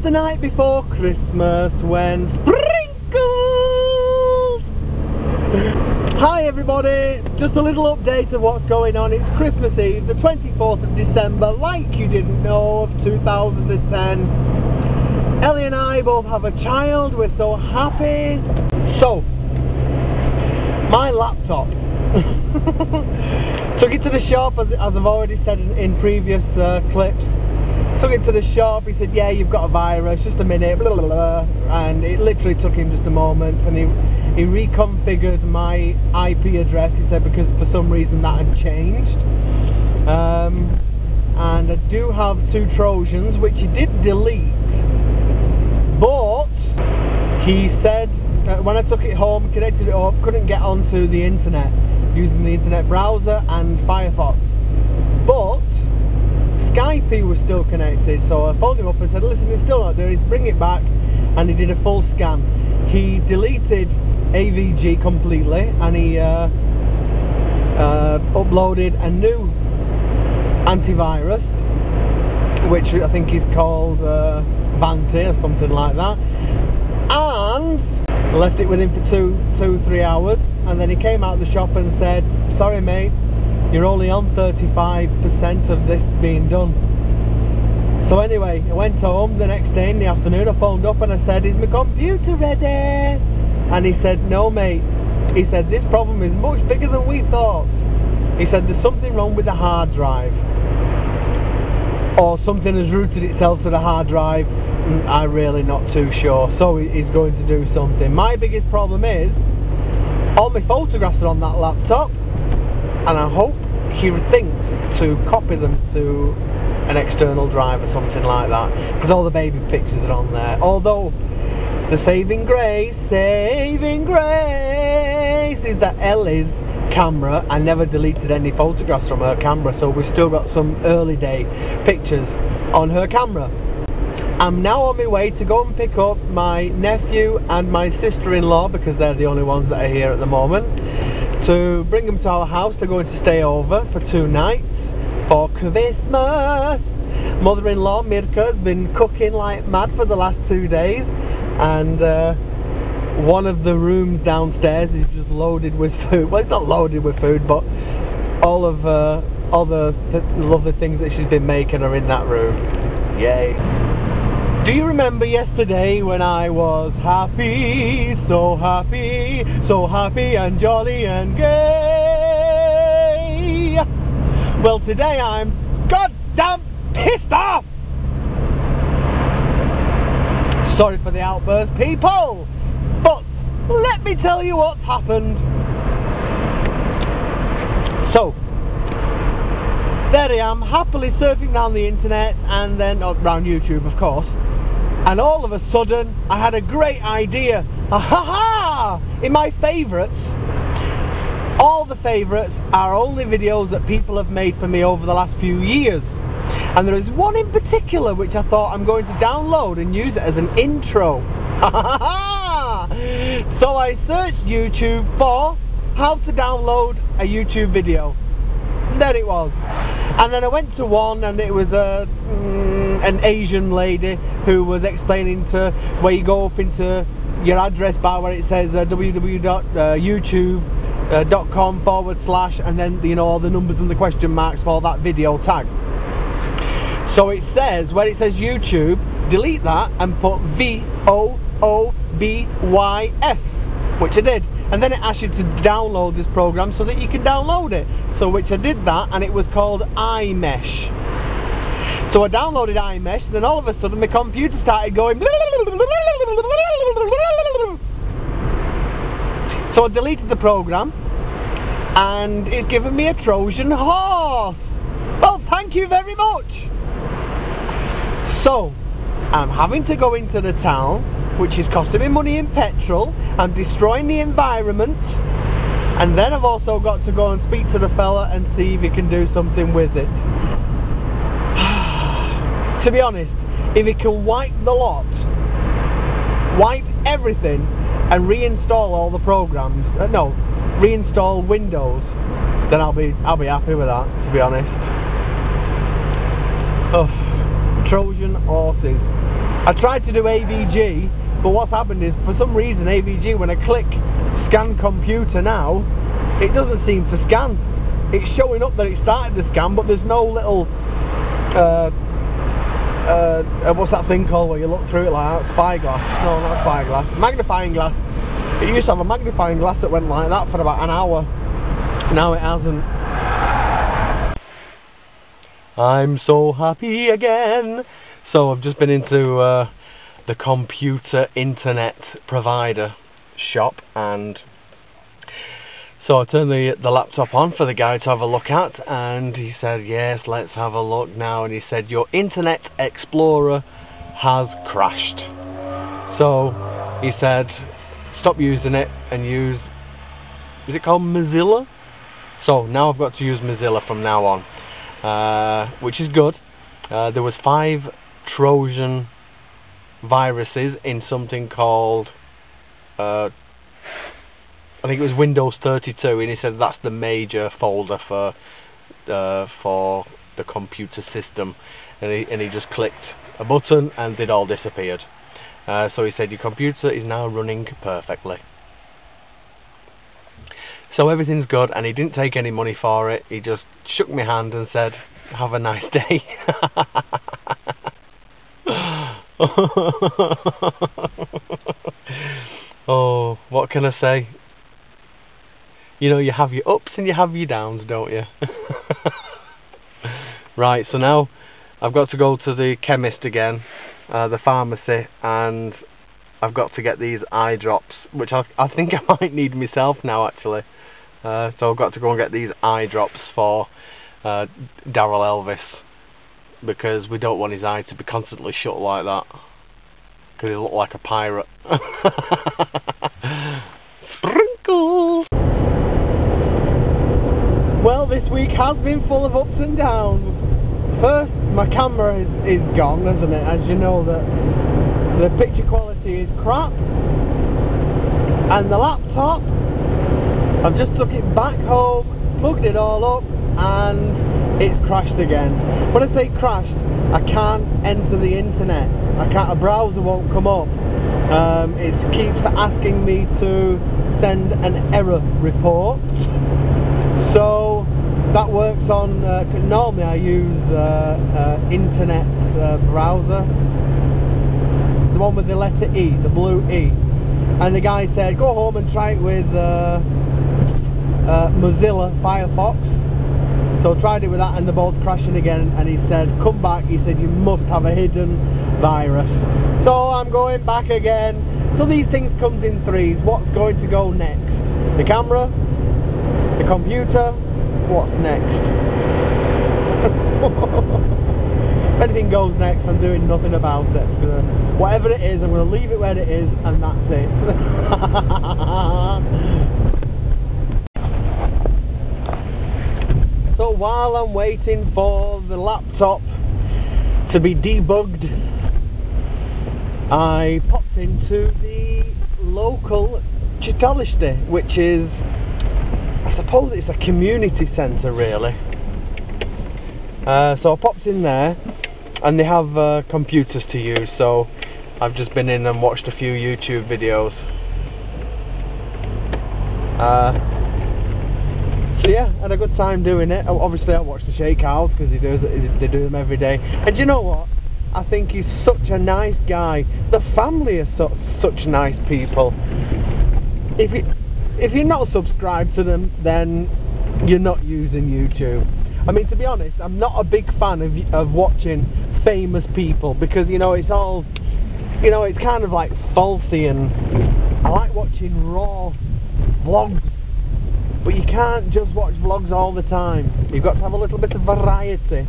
the night before Christmas when sprinkles! Hi everybody, just a little update of what's going on. It's Christmas Eve, the 24th of December, like you didn't know, of 2010. Ellie and I both have a child, we're so happy. So, my laptop. Took it to the shop, as I've already said in previous clips. Took it to the shop, he said, yeah, you've got a virus, just a minute, blah, blah, blah. And it literally took him just a moment, and he reconfigured my IP address, he said, because for some reason that had changed. And I do have 2 Trojans, which he did delete, but he said, when I took it home, connected it up, couldn't get onto the internet, using the internet browser and Firefox. But Skype was still connected, so I phoned him up and said, listen, it's still not doing it, bring it back, and he did a full scan. He deleted AVG completely, and he uploaded a new antivirus, which I think is called Vanti or something like that, and left it with him for 2-3 hours, and then he came out of the shop and said, sorry mate, you're only on 35% of this being done. So anyway, I went home the next day in the afternoon, I phoned up and I said, is my computer ready? And he said, no mate, he said, this problem is much bigger than we thought. He said, there's something wrong with the hard drive, or something has rooted itself to the hard drive. I'm really not too sure, so he's going to do something. My biggest problem is, all my photographs are on that laptop, and I hope he thinks to copy them to an external drive or something like that, because all the baby pictures are on there. Although the saving grace is that Ellie's camera, I never deleted any photographs from her camera, so we've still got some early day pictures on her camera. I'm now on my way to go and pick up my nephew and my sister-in-law, because they're the only ones that are here at the moment, to bring them to our house. They're going to stay over for 2 nights for Christmas. Mother-in-law Mirka has been cooking like mad for the last 2 days, and one of the rooms downstairs is just loaded with food. Well, it's not loaded with food, but all the lovely things that she's been making are in that room. Yay. Do you remember yesterday when I was happy, so happy, so happy and jolly and gay? Well, today I'm goddamn pissed off! Sorry for the outburst, people, but let me tell you what's happened. So, there I am, happily surfing down the internet, and then around YouTube, of course. And all of a sudden, I had a great idea. Hahaha! In my favourites, all the favourites are only videos that people have made for me over the last few years. And there is one in particular which I thought I'm going to download and use it as an intro. So I searched YouTube for how to download a YouTube video. There it was. And then I went to one, and it was an Asian lady who was explaining to where you go up into your address bar where it says www.youtube.com/ and then, you know, all the numbers and the question marks for that video tag. So it says, where it says YouTube, delete that and put VOOBYS, which I did. And then it asks you to download this program so that you can download it. So which I did that, and it was called iMesh. So I downloaded iMesh, and then all of a sudden my computer started going. So I deleted the program, and it's given me a Trojan horse. Well, thank you very much. So I'm having to go into the town, which is costing me money in petrol. I'm destroying the environment, and then I've also got to go and speak to the fella and see if he can do something with it. To be honest, if he can wipe the lot, wipe everything, and reinstall all the programs, reinstall Windows, then I'll be happy with that, to be honest. Trojan horses. I tried to do AVG, but what's happened is, for some reason, AVG, when I click scan computer now, it doesn't seem to scan. It's showing up that it started the scan, but there's no little, what's that thing called where you look through it like that? Spyglass. No, not spyglass. Magnifying glass. It used to have a magnifying glass that went like that for about an hour. Now it hasn't. I'm so happy again. So I've just been into the computer internet provider shop, and so I turned the laptop on for the guy to have a look at, and he said, yes, let's have a look now, and he said, your Internet Explorer has crashed. So he said, stop using it and use, is it called Mozilla? So now I've got to use Mozilla from now on, which is good. There was 5 Trojan viruses in something called I think it was Windows 32, and he said that's the major folder for the computer system, and he just clicked a button and it all disappeared. So he said your computer is now running perfectly. So everything's good, and he didn't take any money for it. He just shook my hand and said, have a nice day. Oh, what can I say? You know, you have your ups and you have your downs, don't you? Right, so now I've got to go to the chemist again, the pharmacy, and I've got to get these eye drops, which I think I might need myself now, actually. So I've got to go and get these eye drops for Daryl Elvis, because we don't want his eye to be constantly shut like that, because he'll look like a pirate. Sprinkles! Well, this week has been full of ups and downs. First, my camera is gone, isn't it? As you know, that the picture quality is crap. And the laptop, I've just took it back home, plugged it all up, and it's crashed again. When I say crashed, I can't enter the internet. A browser won't come up. It keeps asking me to send an error report. So that works on, normally I use internet browser, the one with the letter E, the blue E, and the guy said go home and try it with Mozilla Firefox. So I tried it with that, and they're both crashing again, and he said come back, he said you must have a hidden virus. So I'm going back again. So these things come in threes. What's going to go next? The camera? The computer? What's next? If anything goes next, I'm doing nothing about it. Whatever it is, I'm going to leave it where it is, and that's it. So while I'm waiting for the laptop to be debugged, I popped into the local Chitolishty, which is, I suppose it's a community centre really. So I popped in there, and they have computers to use, so I've just been in and watched a few YouTube videos. So yeah, had a good time doing it. Obviously I watched the Shake House because they do them every day. And you know what? I think he's such a nice guy. The family are such nice people. If you're not subscribed to them, then you're not using YouTube. I mean, to be honest, I'm not a big fan of watching famous people, because you know it's all, you know, it's kind of like salty, and I like watching raw vlogs. But you can't just watch vlogs all the time. You've got to have a little bit of variety.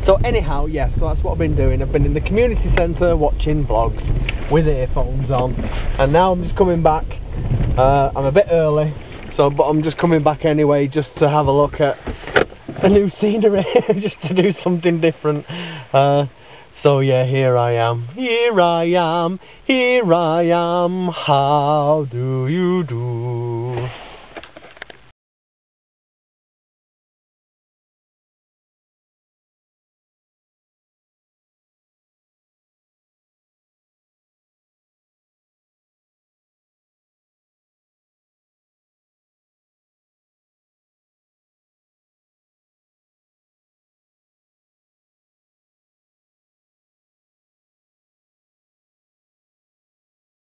So anyhow, yes, so that's what I've been doing. I've been in the community centre watching vlogs with earphones on, and now I'm just coming back. I'm a bit early, but I'm just coming back anyway, just to have a look at a new scenery, just to do something different. So yeah, here I am, here I am, here I am. How do you do?